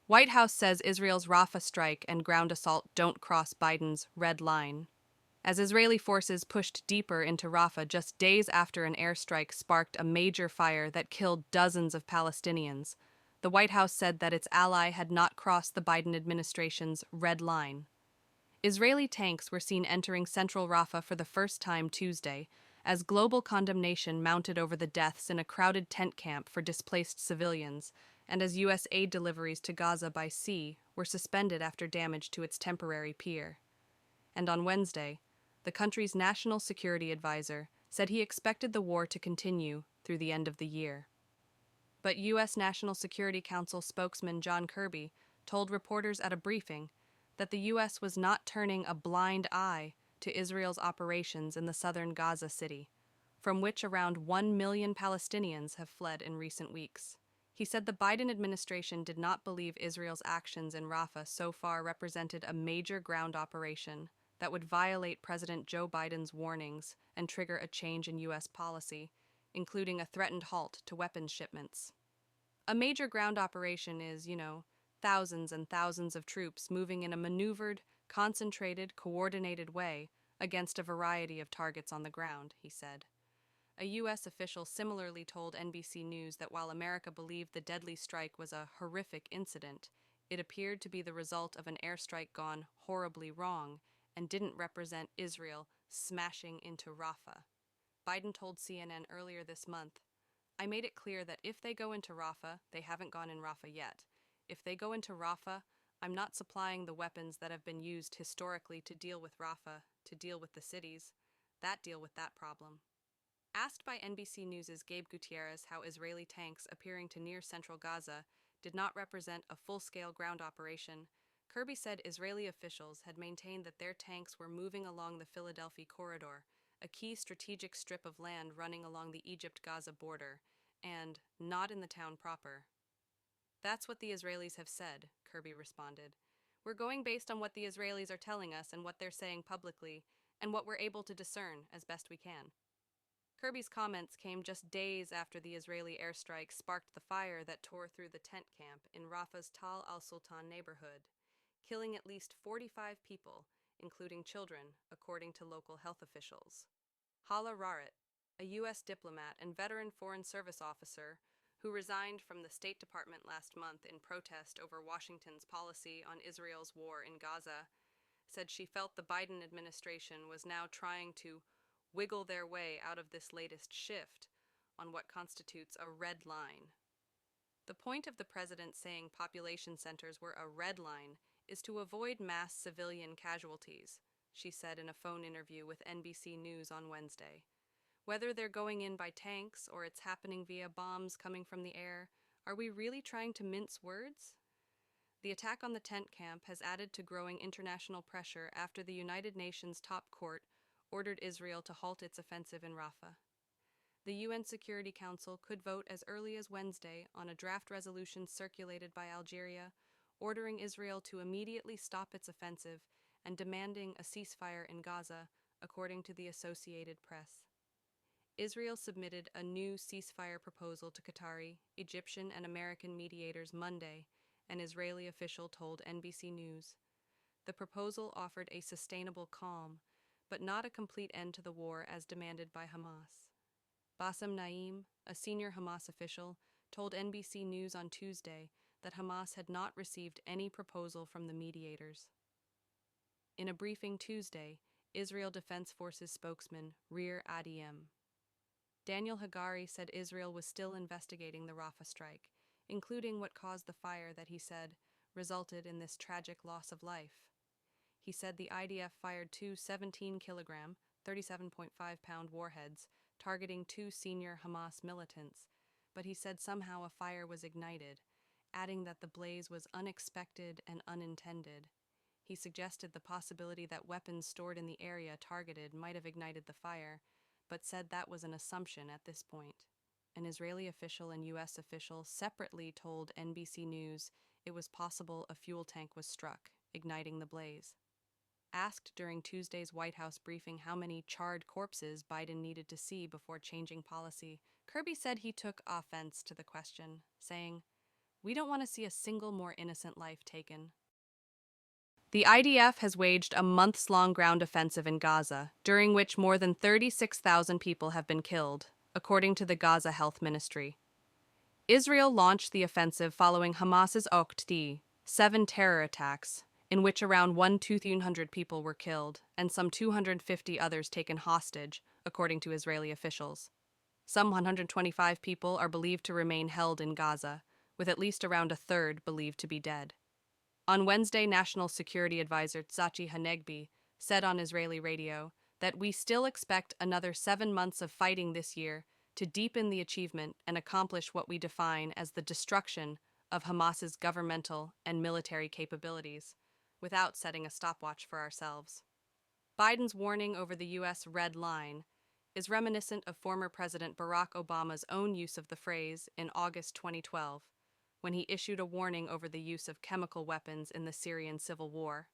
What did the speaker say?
White House says Israel's Rafah strike and ground assault don't cross Biden's red line. As Israeli forces pushed deeper into Rafah just days after an airstrike sparked a major fire that killed dozens of Palestinians, the White House said that its ally had not crossed the Biden administration's red line. Israeli tanks were seen entering central Rafah for the first time Tuesday, as global condemnation mounted over the deaths in a crowded tent camp for displaced civilians, and as U.S. aid deliveries to Gaza by sea were suspended after damage to its temporary pier. And on Wednesday, the country's national security advisor said he expected the war to continue through the end of the year. But U.S. National Security Council spokesman John Kirby told reporters at a briefing that the U.S. was not turning a blind eye to Israel's operations in the southern Gaza city, from which around 1 million Palestinians have fled in recent weeks. He said the Biden administration did not believe Israel's actions in Rafah so far represented a major ground operation that would violate President Joe Biden's warnings and trigger a change in U.S. policy, including a threatened halt to weapons shipments. A major ground operation is, thousands and thousands of troops moving in a maneuvered, concentrated, coordinated way against a variety of targets on the ground, he said. A U.S. official similarly told NBC News that while America believed the deadly strike was a horrific incident, it appeared to be the result of an airstrike gone horribly wrong and didn't represent Israel smashing into Rafah. Biden told CNN earlier this month, "I made it clear that if they go into Rafah, they haven't gone in Rafah yet. If they go into Rafah, I'm not supplying the weapons that have been used historically to deal with Rafah, to deal with the cities, that deal with that problem." Asked by NBC News' Gabe Gutierrez how Israeli tanks appearing to near central Gaza did not represent a full-scale ground operation, Kirby said Israeli officials had maintained that their tanks were moving along the Philadelphia corridor, a key strategic strip of land running along the Egypt-Gaza border, and not in the town proper. "That's what the Israelis have said," Kirby responded. "We're going based on what the Israelis are telling us and what they're saying publicly, and what we're able to discern as best we can." Kirby's comments came just days after the Israeli airstrike sparked the fire that tore through the tent camp in Rafah's Tal al-Sultan neighborhood, killing at least 45 people, including children, according to local health officials. Hala Rarit, a U.S. diplomat and veteran Foreign Service officer who resigned from the State Department last month in protest over Washington's policy on Israel's war in Gaza, said she felt the Biden administration was now trying to wiggle their way out of this latest shift on what constitutes a red line. "The point of the president saying population centers were a red line is to avoid mass civilian casualties," she said in a phone interview with NBC News on Wednesday. "Whether they're going in by tanks or it's happening via bombs coming from the air, are we really trying to mince words?" The attack on the tent camp has added to growing international pressure after the United Nations top court ordered Israel to halt its offensive in Rafah. The UN Security Council could vote as early as Wednesday on a draft resolution circulated by Algeria, ordering Israel to immediately stop its offensive and demanding a ceasefire in Gaza, according to the Associated Press. Israel submitted a new ceasefire proposal to Qatari, Egyptian, and American mediators Monday, an Israeli official told NBC News. The proposal offered a sustainable calm, but not a complete end to the war as demanded by Hamas. Bassem Naim, a senior Hamas official, told NBC News on Tuesday that Hamas had not received any proposal from the mediators. In a briefing Tuesday, Israel Defense Forces spokesman Rear Adiem Daniel Hagari said Israel was still investigating the Rafah strike, including what caused the fire that he said resulted in this tragic loss of life. He said the IDF fired two 17-kilogram, 37.5-pound warheads, targeting two senior Hamas militants, but he said somehow a fire was ignited, adding that the blaze was unexpected and unintended. He suggested the possibility that weapons stored in the area targeted might have ignited the fire, but said that was an assumption at this point. An Israeli official and U.S. official separately told NBC News it was possible a fuel tank was struck, igniting the blaze. Asked during Tuesday's White House briefing how many charred corpses Biden needed to see before changing policy, Kirby said he took offense to the question, saying, We don't want to see a single more innocent life taken. The IDF has waged a months-long ground offensive in Gaza, during which more than 36,000 people have been killed, according to the Gaza Health Ministry. Israel launched the offensive following Hamas's Oct 7 terror attacks, in which around 1,200 people were killed and some 250 others taken hostage, according to Israeli officials. Some 125 people are believed to remain held in Gaza, with at least around a third believed to be dead. On Wednesday, National Security Advisor Tzachi Hanegbi said on Israeli radio that we still expect another 7 months of fighting this year to deepen the achievement and accomplish what we define as the destruction of Hamas's governmental and military capabilities, without setting a stopwatch for ourselves. Biden's warning over the U.S. red line is reminiscent of former President Barack Obama's own use of the phrase in August 2012, when he issued a warning over the use of chemical weapons in the Syrian civil war.